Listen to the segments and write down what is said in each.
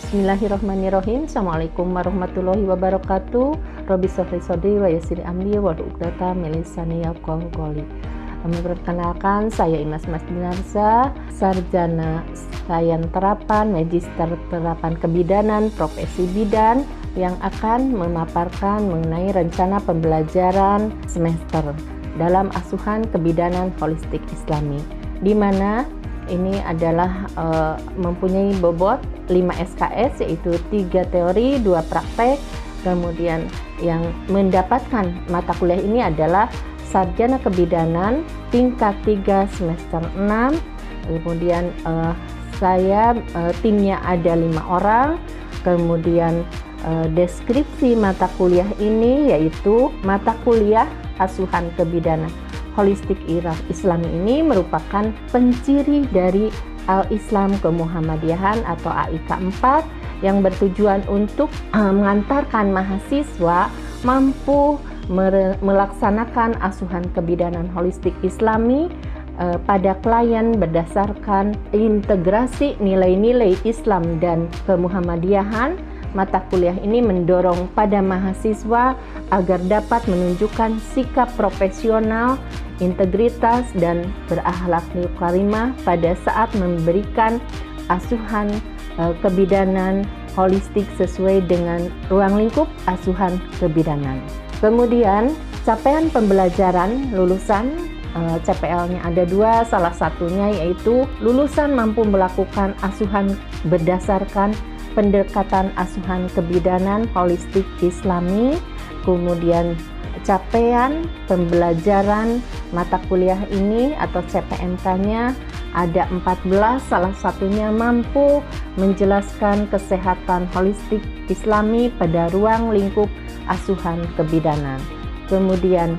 Bismillahirrahmanirrahim. Assalamualaikum warahmatullahi wabarakatuh. Robbi sholli shodri wa yassir amri wahlul 'uqdatam min lisani yafqahu qawli. Memperkenalkan, saya Imas Masdinarsa, sarjana sains terapan, magister terapan kebidanan, profesi bidan, yang akan memaparkan mengenai rencana pembelajaran semester dalam asuhan kebidanan holistik Islami, di mana ini adalah mempunyai bobot 5 SKS, yaitu 3 teori, 2 praktek. Kemudian yang mendapatkan mata kuliah ini adalah sarjana kebidanan tingkat 3 semester 6. Kemudian timnya ada 5 orang. Kemudian deskripsi mata kuliah ini yaitu mata kuliah asuhan kebidanan holistik Islami ini merupakan penciri dari Al-Islam Kemuhammadiyahan atau AIK 4 yang bertujuan untuk mengantarkan mahasiswa mampu melaksanakan asuhan kebidanan holistik Islami pada klien berdasarkan integrasi nilai-nilai Islam dan Kemuhammadiyahan. Mata kuliah ini mendorong pada mahasiswa agar dapat menunjukkan sikap profesional, integritas, dan berakhlak karimah pada saat memberikan asuhan kebidanan holistik sesuai dengan ruang lingkup asuhan kebidanan. Kemudian capaian pembelajaran lulusan CPL-nya ada 2, salah satunya yaitu lulusan mampu melakukan asuhan berdasarkan pendekatan asuhan kebidanan holistik Islami. Kemudian capaian pembelajaran mata kuliah ini atau CPMK-nya ada 14, salah satunya mampu menjelaskan kesehatan holistik Islami pada ruang lingkup asuhan kebidanan. Kemudian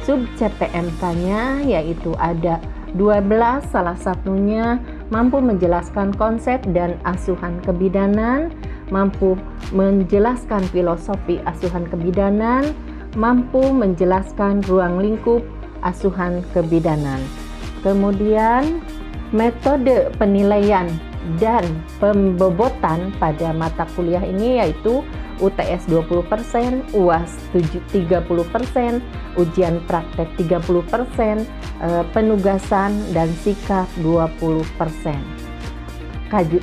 sub CPMK-nya yaitu ada 12, salah satunya mampu menjelaskan konsep dan asuhan kebidanan, mampu menjelaskan filosofi asuhan kebidanan, mampu menjelaskan ruang lingkup asuhan kebidanan. Kemudian metode penilaian dan pembobotan pada mata kuliah ini yaitu UTS 20%, UAS 30%, ujian praktek 30%, penugasan dan sikap 20%.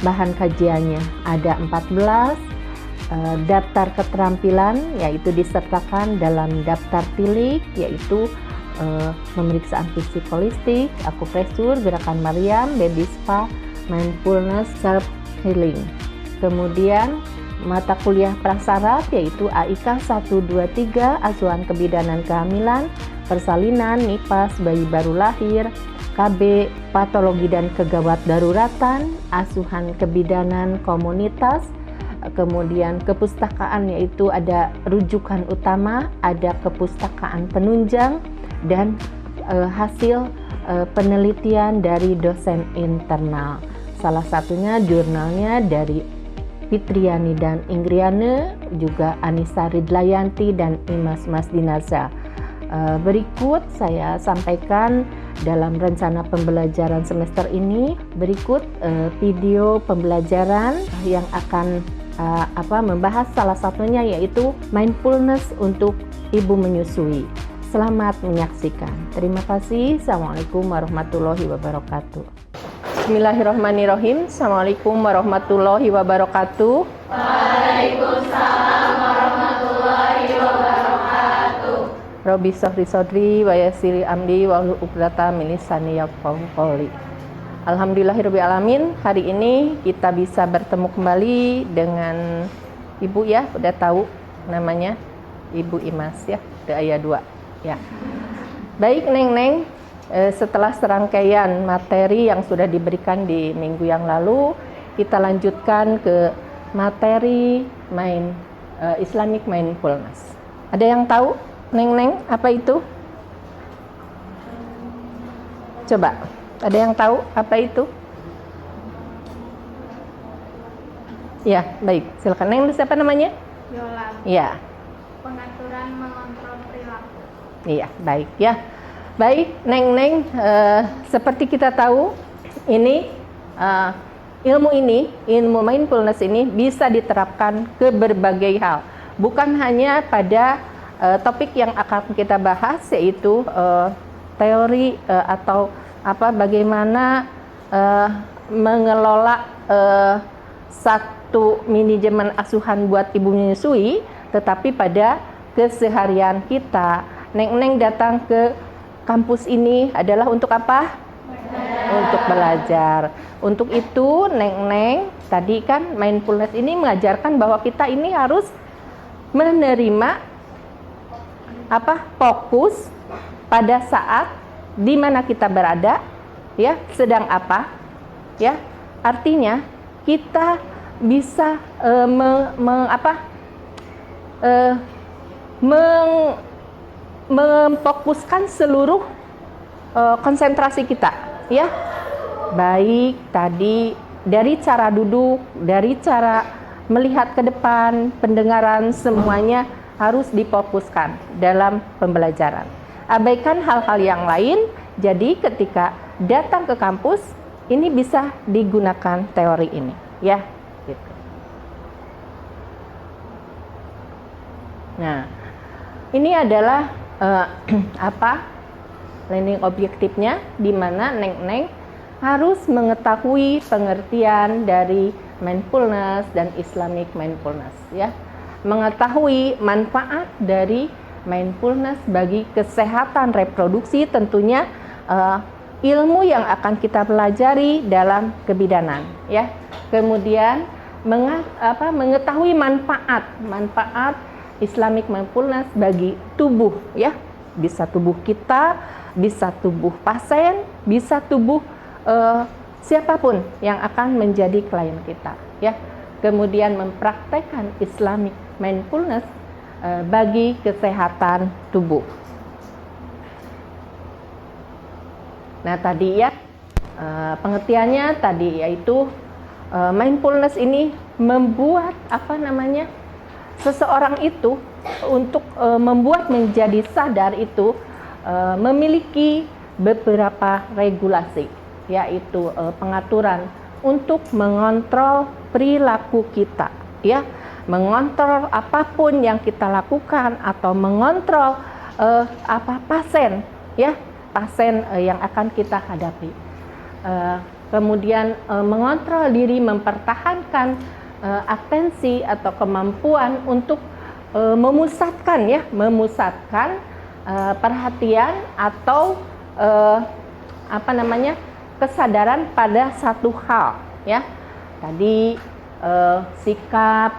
Bahan kajiannya ada 14, daftar keterampilan yaitu disertakan dalam daftar tilik yaitu pemeriksaan fisik holistik, akupresur, gerakan Maryam, baby spa, mindfulness, self healing. Kemudian mata kuliah prasyarat yaitu AIK 1, 2, 3, asuhan kebidanan kehamilan, persalinan, nipas, bayi baru lahir, KB, patologi dan kegawat daruratan, asuhan kebidanan komunitas. Kemudian kepustakaan yaitu ada rujukan utama, ada kepustakaan penunjang, dan hasil penelitian dari dosen internal. Salah satunya jurnalnya dari Fitriani dan Inggriane, juga Anissa Ridlayanti dan Imas Masdinarsa. Berikut saya sampaikan dalam rencana pembelajaran semester ini. Berikut video pembelajaran yang akan membahas salah satunya yaitu mindfulness untuk ibu menyusui. Selamat menyaksikan. Terima kasih. Assalamualaikum warahmatullahi wabarakatuh. Bismillahirrahmanirrahim. Assalamualaikum warahmatullahi wabarakatuh. Waalaikumsalam warahmatullahi wabarakatuh. Robbi sholli shodri wa yassir amri wahlul 'uqdatam min lisani yafqahu qawli. Alhamdulillahirabbil alamin. Hari ini kita bisa bertemu kembali dengan Ibu ya, udah tahu namanya Ibu Imas ya, udah ayat 2 ya. Baik Neng, setelah serangkaian materi yang sudah diberikan di minggu yang lalu, kita lanjutkan ke materi Islamic Mindfulness. Ada yang tahu, Neng, apa itu? Coba, ada yang tahu apa itu? Ya, baik. Silakan. Neng, siapa namanya? Yola. Ya. Pengaturan mengontrol perilaku. Iya, baik ya. Baik, Neng, seperti kita tahu, ini ilmu mindfulness ini bisa diterapkan ke berbagai hal, bukan hanya pada topik yang akan kita bahas, yaitu teori atau bagaimana mengelola satu manajemen asuhan buat ibu menyusui, tetapi pada keseharian kita. Neng datang ke kampus ini adalah untuk apa? Untuk belajar. Untuk itu Neng tadi kan mindfulness ini mengajarkan bahwa kita ini harus menerima fokus pada saat di mana kita berada, ya, sedang apa, ya. Artinya kita bisa memfokuskan seluruh konsentrasi kita, ya. Baik tadi dari cara duduk, dari cara melihat ke depan, pendengaran, semuanya harus difokuskan dalam pembelajaran. Abaikan hal-hal yang lain. Jadi ketika datang ke kampus, ini bisa digunakan teori ini, ya. Gitu. Nah, ini adalah learning objektifnya, di mana Neng harus mengetahui pengertian dari mindfulness dan Islamic mindfulness, ya. Mengetahui manfaat dari mindfulness bagi kesehatan reproduksi, tentunya ilmu yang akan kita pelajari dalam kebidanan, ya. Kemudian mengetahui manfaat Islamic mindfulness bagi tubuh, ya. Bisa tubuh kita, bisa tubuh pasien, bisa tubuh siapapun yang akan menjadi klien kita, ya. Kemudian mempraktekkan Islamic mindfulness bagi kesehatan tubuh. Nah, tadi ya pengertiannya tadi yaitu mindfulness ini membuat seseorang itu untuk membuat menjadi sadar itu memiliki beberapa regulasi, yaitu pengaturan untuk mengontrol perilaku kita, ya, mengontrol apapun yang kita lakukan atau mengontrol pasien, ya, pasien yang akan kita hadapi. Kemudian mengontrol diri, mempertahankan atensi atau kemampuan untuk memusatkan perhatian atau kesadaran pada satu hal, ya. Tadi sikap,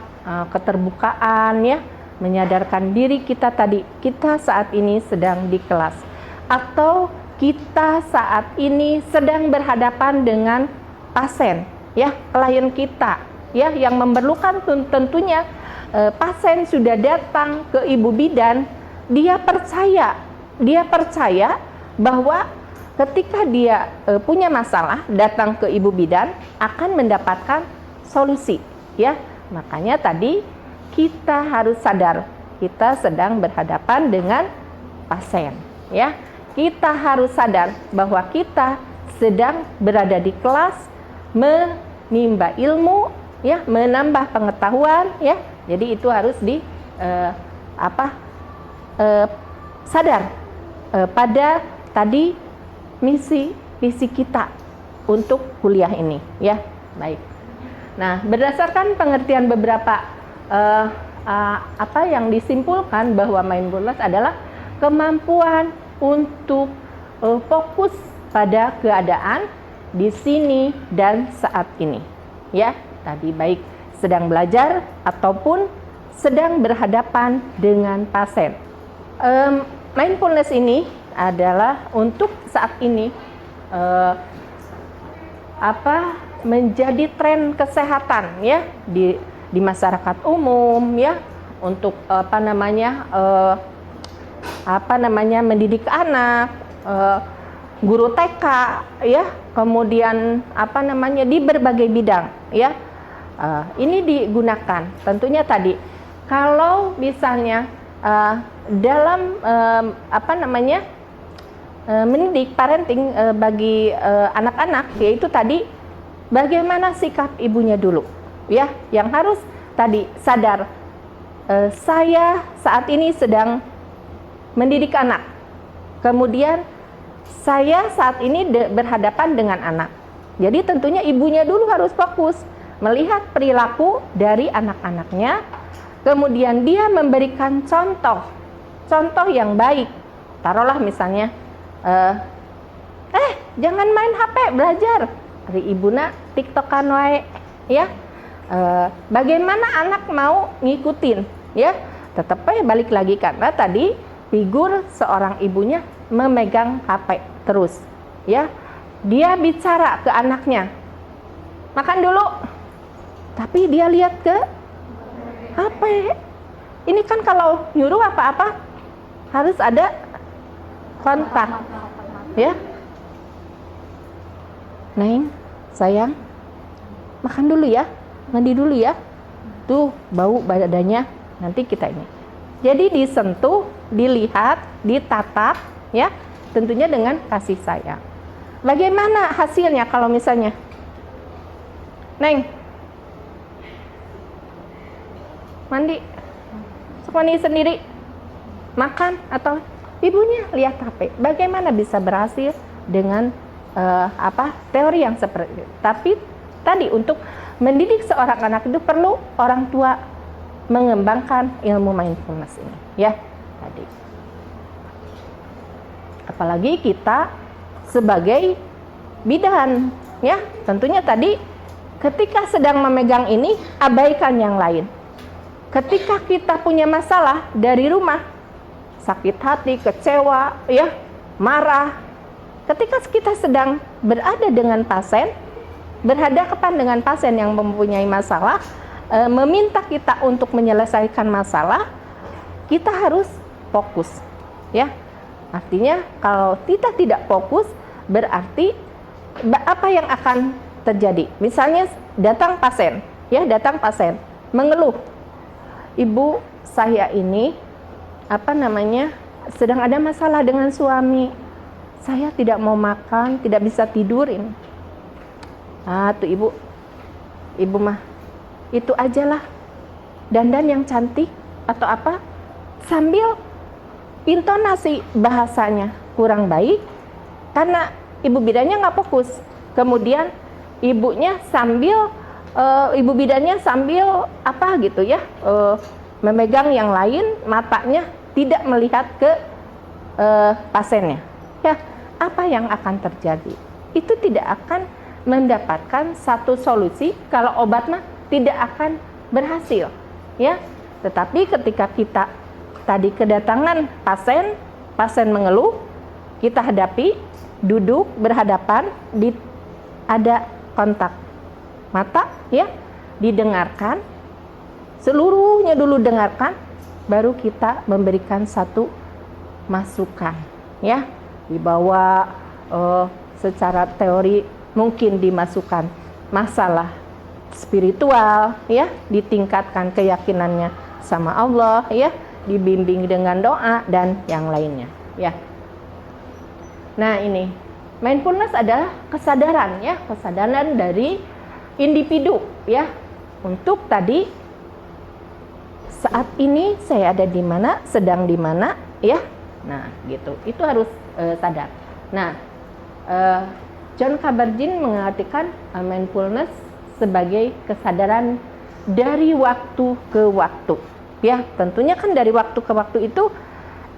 keterbukaan, ya, menyadarkan diri kita saat ini sedang di kelas, atau kita saat ini sedang berhadapan dengan pasien, ya, klien kita, ya, yang memerlukan tentunya pasien sudah datang ke ibu bidan, dia percaya bahwa ketika dia punya masalah datang ke ibu bidan akan mendapatkan solusi, ya. Makanya tadi kita harus sadar kita sedang berhadapan dengan pasien, ya. Kita harus sadar bahwa kita sedang berada di kelas menimba ilmu, ya, menambah pengetahuan, ya. Jadi itu harus sadar pada tadi misi kita untuk kuliah ini, ya. Baik. Nah, berdasarkan pengertian beberapa yang disimpulkan bahwa mindfulness adalah kemampuan untuk fokus pada keadaan di sini dan saat ini, ya. Tadi baik sedang belajar ataupun sedang berhadapan dengan pasien. Mindfulness ini adalah untuk saat ini menjadi tren kesehatan, ya, di masyarakat umum, ya, untuk mendidik anak, guru TK, ya, kemudian di berbagai bidang, ya. Ini digunakan tentunya tadi kalau misalnya dalam mendidik parenting bagi anak-anak, yaitu tadi bagaimana sikap ibunya dulu, ya, yang harus tadi sadar, saya saat ini sedang mendidik anak, kemudian saya saat ini berhadapan dengan anak. Jadi tentunya ibunya dulu harus fokus melihat perilaku dari anak-anaknya, kemudian dia memberikan contoh yang baik. Taruhlah misalnya, jangan main HP, belajar. Hari ibuna tiktokan wae, ya. Bagaimana anak mau ngikutin, ya? Tetap balik lagi karena tadi figur seorang ibunya memegang HP terus, ya. Dia bicara ke anaknya, makan dulu, tapi dia lihat ke HP. Ini kan kalau nyuruh apa-apa harus ada kontak, ya. Neng, sayang, makan dulu ya, mandi dulu ya. Tuh bau badannya, nanti kita ini. Jadi disentuh, dilihat, ditatap, ya, tentunya dengan kasih sayang. Bagaimana hasilnya kalau misalnya, Neng, mandi sendiri, makan, atau ibunya lihat HP, bagaimana bisa berhasil dengan teori yang seperti itu. Tapi tadi untuk mendidik seorang anak itu perlu orang tua mengembangkan ilmu mindfulness ini, ya, tadi. Apalagi kita sebagai bidan, ya, tentunya tadi ketika sedang memegang ini, abaikan yang lain. Ketika kita punya masalah dari rumah, sakit hati, kecewa, ya, marah, ketika kita sedang berada dengan pasien, berhadapan dengan pasien yang mempunyai masalah, meminta kita untuk menyelesaikan masalah, kita harus fokus, ya. Artinya kalau kita tidak fokus, berarti apa yang akan terjadi? Misalnya datang pasien, mengeluh, ibu saya ini sedang ada masalah dengan suami, saya tidak mau makan, tidak bisa tidurin. Tuh ibu mah itu ajalah, dandan yang cantik atau apa, sambil intonasi bahasanya kurang baik karena ibu bidannya nggak fokus. Kemudian ibu bidannya sambil memegang yang lain, matanya tidak melihat ke pasiennya. Ya, apa yang akan terjadi? Itu tidak akan mendapatkan satu solusi kalau obat mah tidak akan berhasil, ya. Tetapi ketika kita tadi kedatangan pasien mengeluh, kita hadapi, duduk berhadapan, ada kontak mata, ya, didengarkan, seluruhnya dulu dengarkan, baru kita memberikan satu masukan, ya, dibawa secara teori mungkin dimasukkan masalah spiritual, ya, ditingkatkan keyakinannya sama Allah, ya, dibimbing dengan doa dan yang lainnya, ya. Nah, ini mindfulness adalah kesadaran, ya, kesadaran dari individu, ya, untuk tadi saat ini saya ada di mana, sedang di mana, ya. Nah, gitu. Itu harus sadar. Nah, John Kabat-Zinn mengartikan mindfulness sebagai kesadaran dari waktu ke waktu. Ya, tentunya kan dari waktu ke waktu itu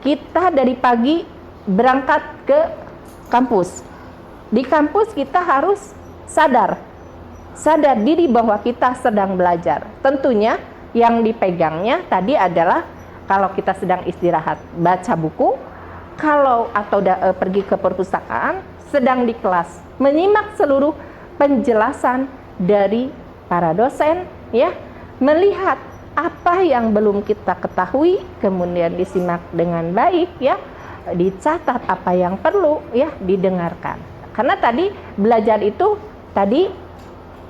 kita dari pagi berangkat ke kampus. Di kampus kita harus sadar diri bahwa kita sedang belajar. Tentunya yang dipegangnya tadi adalah kalau kita sedang istirahat baca buku, pergi ke perpustakaan, sedang di kelas menyimak seluruh penjelasan dari para dosen, ya, melihat apa yang belum kita ketahui, kemudian disimak dengan baik, ya, dicatat apa yang perlu, ya, didengarkan. Karena tadi belajar itu tadi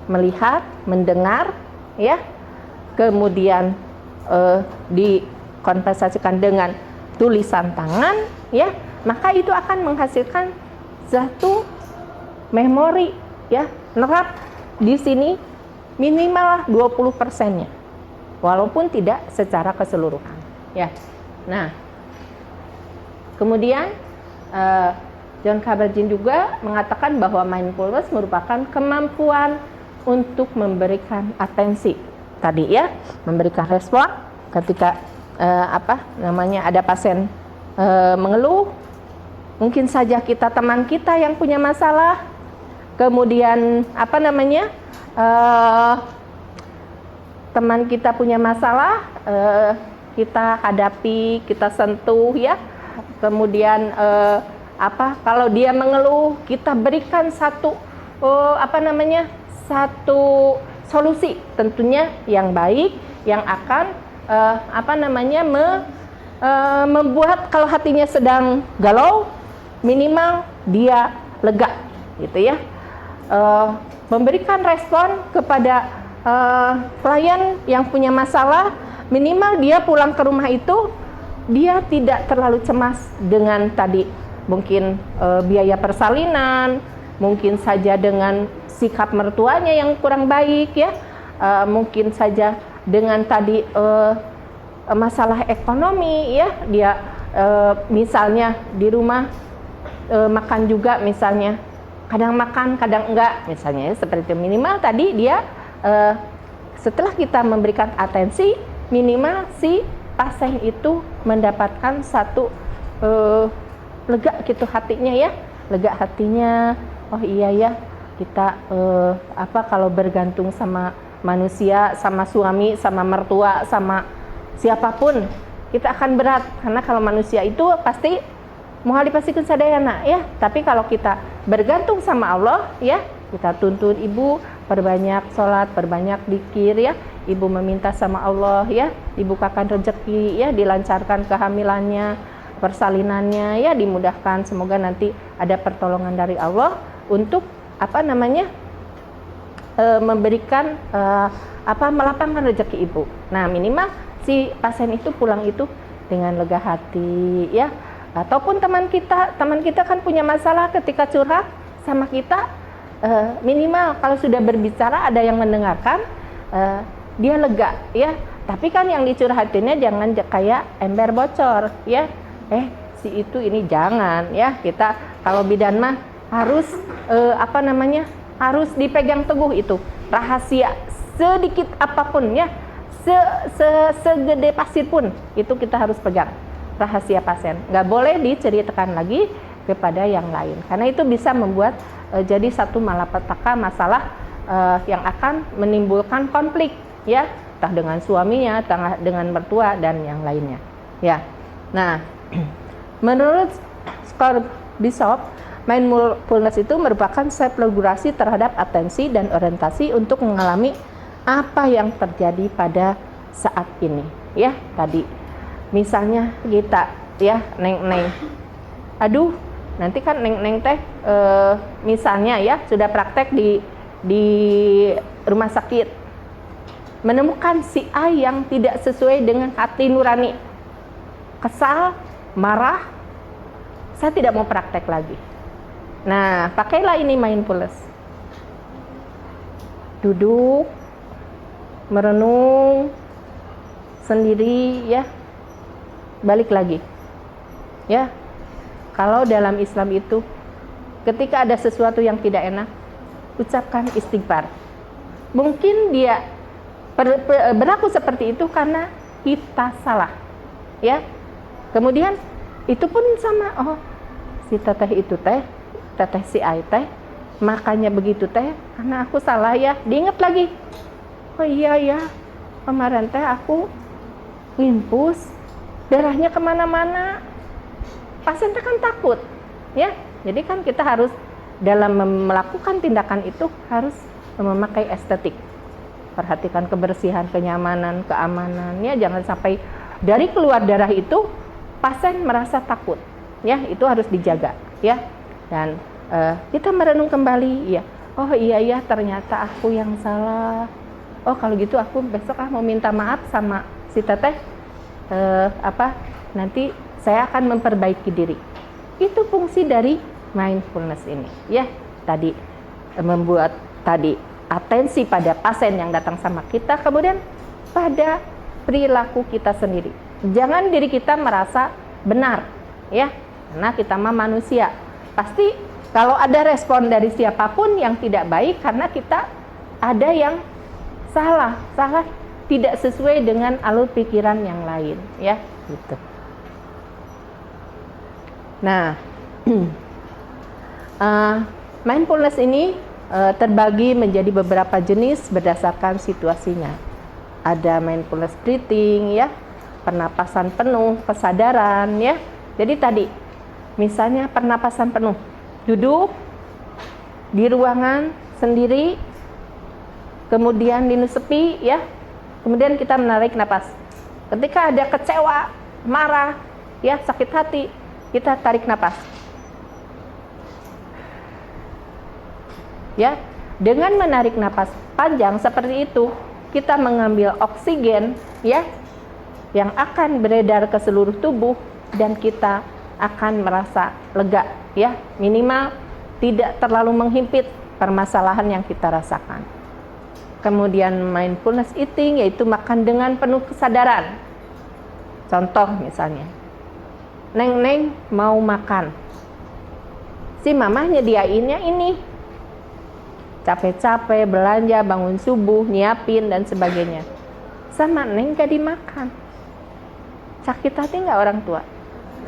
melihat, mendengar, ya, kemudian dikonversasikan dengan tulisan tangan, ya, maka itu akan menghasilkan satu memori, ya, nerap di sini minimal 20%-nya, walaupun tidak secara keseluruhan, ya. Nah, kemudian John Kabat-Zinn juga mengatakan bahwa mindfulness merupakan kemampuan untuk memberikan atensi tadi, ya, memberikan respon ketika ada pasien mengeluh. Mungkin saja teman kita yang punya masalah, kemudian teman kita punya masalah, kita hadapi, kita sentuh, ya. Kemudian kalau dia mengeluh, kita berikan satu solusi tentunya yang baik, yang akan membuat kalau hatinya sedang galau, minimal dia lega, gitu ya. Memberikan respon kepada klien yang punya masalah, minimal dia pulang ke rumah itu dia tidak terlalu cemas dengan tadi mungkin biaya persalinan, mungkin saja dengan sikap mertuanya yang kurang baik, ya, mungkin saja dengan tadi masalah ekonomi, ya, dia misalnya di rumah makan juga, misalnya kadang makan kadang enggak, misalnya, ya, seperti itu. Minimal tadi dia setelah kita memberikan atensi, minimal si pasien itu mendapatkan satu lega gitu hatinya, ya, lega hatinya. Oh iya ya, kita kalau bergantung sama manusia, sama suami, sama mertua, sama siapapun, kita akan berat, karena kalau manusia itu pasti mohali pasti sadayana, ya. Tapi kalau kita bergantung sama Allah, ya, kita tuntun ibu perbanyak sholat, perbanyak dzikir, ya. Ibu meminta sama Allah, ya, dibukakan rezeki, ya, dilancarkan kehamilannya, persalinannya, ya, dimudahkan. Semoga nanti ada pertolongan dari Allah untuk memberikan melapangkan rezeki ibu. Nah, minimal si pasien itu pulang itu dengan lega hati, ya. Ataupun teman kita kan punya masalah, ketika curhat sama kita, minimal kalau sudah berbicara ada yang mendengarkan, dia lega, ya. Tapi kan yang dicurhatinnya jangan kayak ember bocor, ya. Si itu ini jangan, ya. Kita kalau bidan mah harus harus dipegang teguh itu rahasia, sedikit apapun, ya, segede pasir pun itu kita harus pegang, rahasia pasien, nggak boleh diceritakan lagi kepada yang lain, karena itu bisa membuat jadi satu malapetaka masalah yang akan menimbulkan konflik, ya, entah dengan suaminya, entah dengan mertua dan yang lainnya, ya. Nah, menurut Scott Bishop, mindfulness itu merupakan self-regulasi terhadap atensi dan orientasi untuk mengalami apa yang terjadi pada saat ini, ya. Tadi misalnya kita, ya, neng, aduh, nanti kan neng teh misalnya, ya, sudah praktek di rumah sakit, menemukan si A yang tidak sesuai dengan hati nurani, kesal, marah, saya tidak mau praktek lagi. Nah, pakailah ini mindfulness. Duduk, merenung sendiri, ya. Balik lagi, ya. Kalau dalam Islam itu ketika ada sesuatu yang tidak enak, ucapkan istighfar. Mungkin dia berlaku seperti itu karena kita salah, ya. Kemudian itu pun sama, oh, si teteh itu teteh si A teh makanya begitu teh karena aku salah, ya. Diingat lagi, oh iya ya, kemarin teh aku ngimpus, darahnya kemana-mana, pasien teh kan takut, ya. Jadi kan kita harus dalam melakukan tindakan itu harus memakai estetik, perhatikan kebersihan, kenyamanan, keamanan, ya. Jangan sampai dari keluar darah itu pasien merasa takut, ya. Itu harus dijaga, ya. Dan kita merenung kembali, ya. Oh iya ya, ternyata aku yang salah. Oh kalau gitu aku besok mau minta maaf sama si teteh. Nanti saya akan memperbaiki diri. Itu fungsi dari mindfulness ini, ya. Tadi membuat tadi atensi pada pasien yang datang sama kita, kemudian pada perilaku kita sendiri. Jangan diri kita merasa benar, ya, karena kita mah manusia. Pasti kalau ada respon dari siapapun yang tidak baik karena kita ada yang salah tidak sesuai dengan alur pikiran yang lain, ya, gitu. Nah, mindfulness ini terbagi menjadi beberapa jenis berdasarkan situasinya. Ada mindfulness breathing, ya, pernapasan penuh, kesadaran, ya. Jadi tadi, misalnya pernapasan penuh, duduk di ruangan sendiri, kemudian sepi, ya. Kemudian kita menarik napas. Ketika ada kecewa, marah, ya, sakit hati, kita tarik napas. Ya, dengan menarik napas panjang seperti itu, kita mengambil oksigen, ya, yang akan beredar ke seluruh tubuh dan kita akan merasa lega, ya, minimal tidak terlalu menghimpit permasalahan yang kita rasakan. Kemudian mindfulness eating, yaitu makan dengan penuh kesadaran. Contoh misalnya, Neng mau makan, si mama nyediainnya ini, capek-capek belanja, bangun subuh, nyiapin dan sebagainya, sama Neng gak dimakan. Sakit hati nggak orang tua?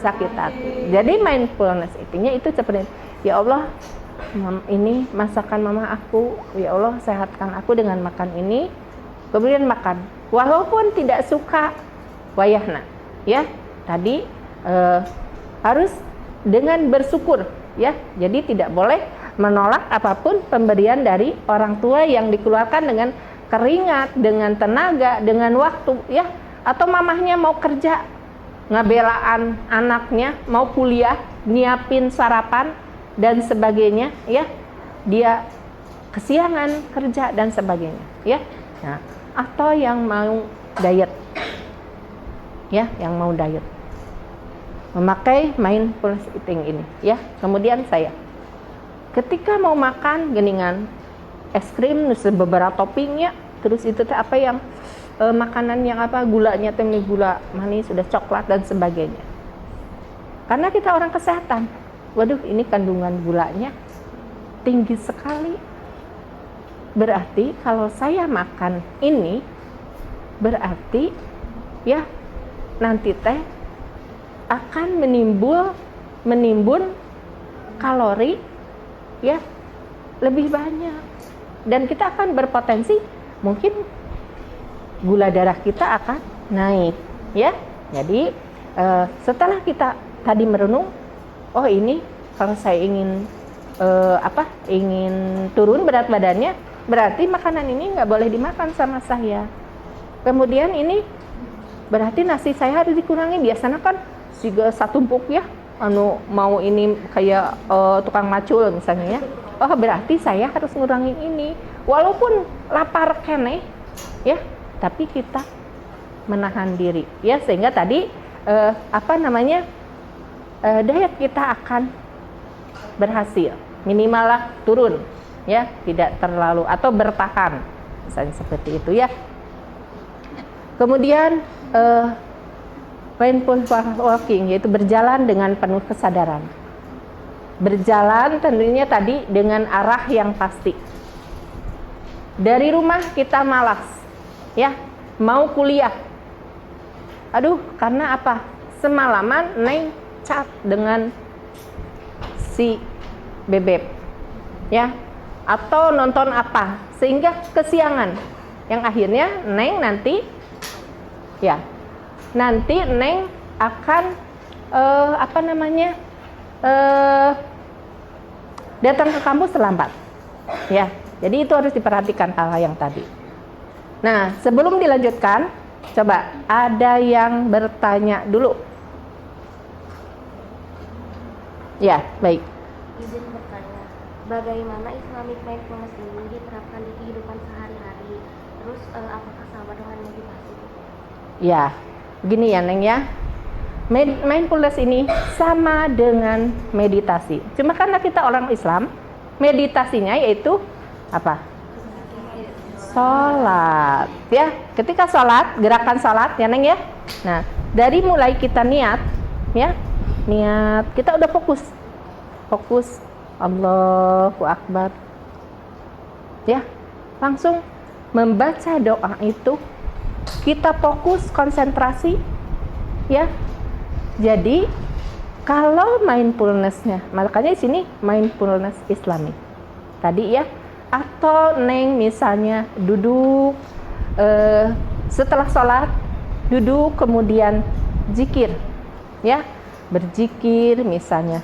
Sakit hati. Jadi mindfulness eatingnya itu seperti, ya Allah, ini masakan mama aku, ya Allah sehatkan aku dengan makan ini. Kemudian makan, walaupun tidak suka, wayahna, ya. Tadi harus dengan bersyukur, ya. Jadi tidak boleh menolak apapun pemberian dari orang tua yang dikeluarkan dengan keringat, dengan tenaga, dengan waktu, ya. Atau mamahnya mau kerja, ngebelaan anaknya, mau kuliah, nyiapin sarapan dan sebagainya, ya. Dia kesiangan kerja dan sebagainya, ya. Nah, atau yang mau diet, ya, yang mau diet, memakai mindfulness eating ini, ya. Kemudian saya ketika mau makan geningan es krim beberapa toppingnya, terus itu apa yang makanan yang apa gulanya gula manis, sudah coklat dan sebagainya. Karena kita orang kesehatan, waduh ini kandungan gulanya tinggi sekali. Berarti kalau saya makan ini, berarti ya nanti teh akan menimbun kalori, ya, lebih banyak, dan kita akan berpotensi mungkin gula darah kita akan naik, ya. Jadi setelah kita tadi merenung, oh ini kalau saya ingin ingin turun berat badannya, berarti makanan ini nggak boleh dimakan sama saya. Kemudian ini berarti nasi saya harus dikurangi. Biasanya kan juga satu tumpuk, ya, mau ini kayak tukang macul misalnya, ya. Oh berarti saya harus ngurangin ini, walaupun lapar kene, ya, tapi kita menahan diri, ya, sehingga tadi diet kita akan berhasil, minimal lah turun, ya, tidak terlalu atau bertahan, misalnya seperti itu, ya. Kemudian mindful walking, yaitu berjalan dengan penuh kesadaran. Berjalan tentunya tadi dengan arah yang pasti. Dari rumah kita malas, ya, mau kuliah. Aduh, karena apa? Semalaman Neng chat dengan si bebek, ya, atau nonton apa, sehingga kesiangan. Yang akhirnya Neng nanti, ya, Neng akan datang ke kampus terlambat, ya. Jadi itu harus diperhatikan hal-hal yang tadi. Nah, sebelum dilanjutkan, coba ada yang bertanya dulu. Ya, baik. Izin bertanya, bagaimana Islamic mindfulness ini diterapkan di kehidupan sehari-hari? Terus apakah sama dengan meditasi? Ya, begini ya Neng, ya. Mindfulness ini sama dengan meditasi. Cuma karena kita orang Islam, meditasinya yaitu apa? sholat. Ya, ketika sholat, gerakan sholat ya Neng ya. Nah, dari mulai kita niat, ya, niat, kita udah fokus, Allahu Akbar. Ya, langsung membaca doa itu, kita fokus, konsentrasi, ya. Jadi kalau mindfulness-nya, makanya di sini mindfulness Islami tadi ya, atau Neng misalnya duduk setelah sholat, duduk kemudian zikir, ya, berzikir misalnya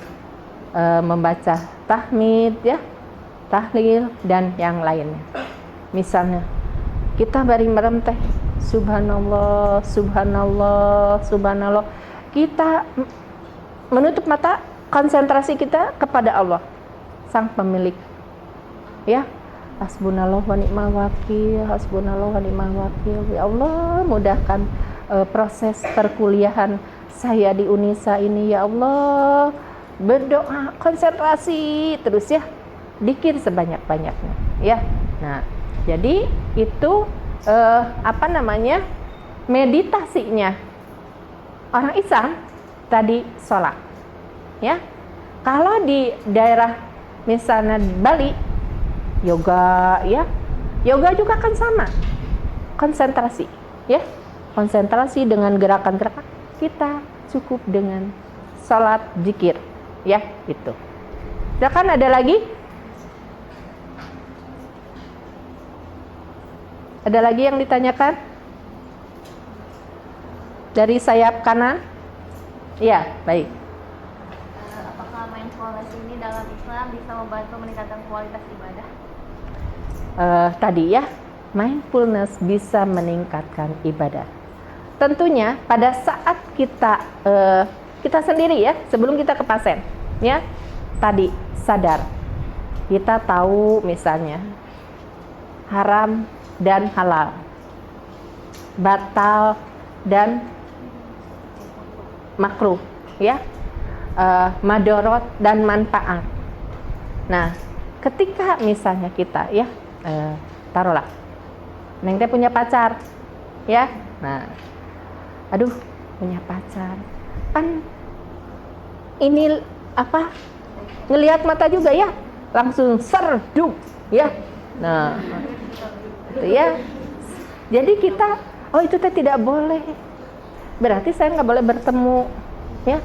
membaca tahmid, ya, tahlil dan yang lainnya. Misalnya kita bari merem teh, subhanallah, subhanallah, subhanallah. Kita menutup mata, konsentrasi kita kepada Allah, Sang Pemilik. Ya, hasbunallah wa ni'mal wakil, hasbunallah wa ni'mal wakil. Ya Allah, mudahkan proses perkuliahan saya di Unisa ini, ya Allah. Berdoa, konsentrasi terus ya, dikir sebanyak-banyaknya, ya. Nah, jadi itu meditasinya orang Islam tadi sholat, ya. Kalau di daerah misalnya Bali, yoga, ya, yoga juga kan sama, konsentrasi, ya, konsentrasi dengan gerakan-gerakan. Kita cukup dengan sholat, zikir, ya, itu. Silakan, ada lagi? Ada lagi yang ditanyakan? Dari sayap kanan? Ya, baik. Apakah mindfulness ini dalam Islam bisa membantu meningkatkan kualitas ibadah? Tadi ya, mindfulness bisa meningkatkan ibadah. Tentunya pada saat kita sendiri ya, sebelum kita ke pasien, ya, tadi sadar, kita tahu misalnya haram dan halal, batal dan makruh, ya, madorot dan manfaat. Nah, ketika misalnya kita ya, taruhlah Neng teh punya pacar, ya, nah, aduh, punya pacar, kan ini apa, ngelihat mata juga ya, langsung serdup, ya, nah, itu ya. Jadi kita, oh itu teh tidak boleh, berarti saya nggak boleh bertemu, ya,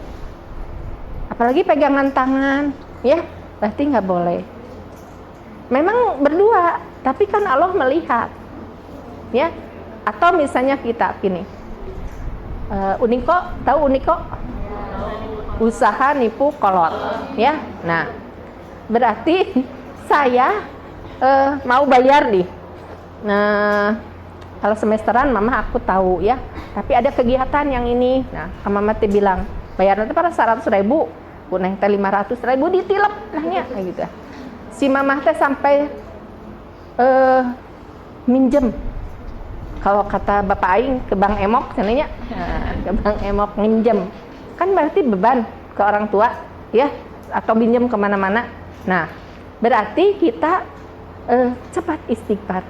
apalagi pegangan tangan, ya, berarti nggak boleh. Memang berdua, tapi kan Allah melihat, ya. Atau misalnya kita gini, Uniko, tahu Uniko? Usaha nipu kolot, ya. Nah, berarti saya mau bayar nih. Nah, kalau semesteran mama aku tahu ya, tapi ada kegiatan yang ini. Nah, mama teh bilang bayar nanti pada 100.000, Neng teh 500.000 ditilep nahnya kayak gitu. Si mama teh sampai minjem. Kalau kata bapak aing ke Bank Emok cenanya, nah, ke Bank Emok minjem. Kan berarti beban ke orang tua, ya, atau minjem kemana-mana. Nah, berarti kita cepat istighfar.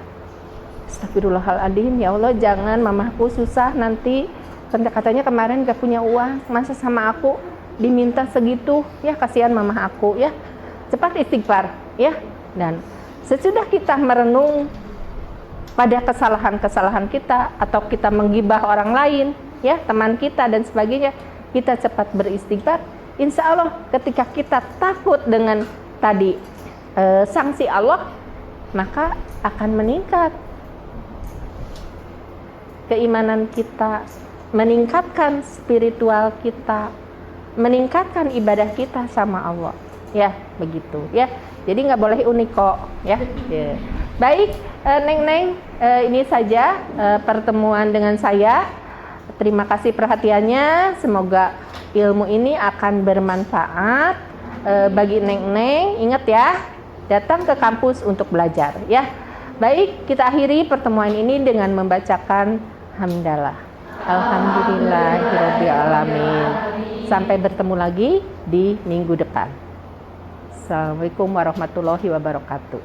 Astagfirullahaladzim, ya Allah, jangan mamaku susah nanti, katanya kemarin gak punya uang, masa sama aku diminta segitu, ya, kasihan mama aku, ya. Cepat istighfar, ya. Dan sesudah kita merenung pada kesalahan-kesalahan kita, atau kita menggibah orang lain, ya, teman kita dan sebagainya, kita cepat beristighfar. Insya Allah ketika kita takut dengan tadi sanksi Allah, maka akan meningkat keimanan kita, meningkatkan spiritual kita, meningkatkan ibadah kita sama Allah, ya, begitu, ya. Jadi nggak boleh uniko, ya. Ya. Baik, Neng, ini saja pertemuan dengan saya. Terima kasih perhatiannya. Semoga ilmu ini akan bermanfaat bagi Neng. Ingat ya, datang ke kampus untuk belajar, ya. Baik, kita akhiri pertemuan ini dengan membacakan hamdalah. Alhamdulillahirabbil alamin. Sampai bertemu lagi di minggu depan. Assalamualaikum warahmatullahi wabarakatuh.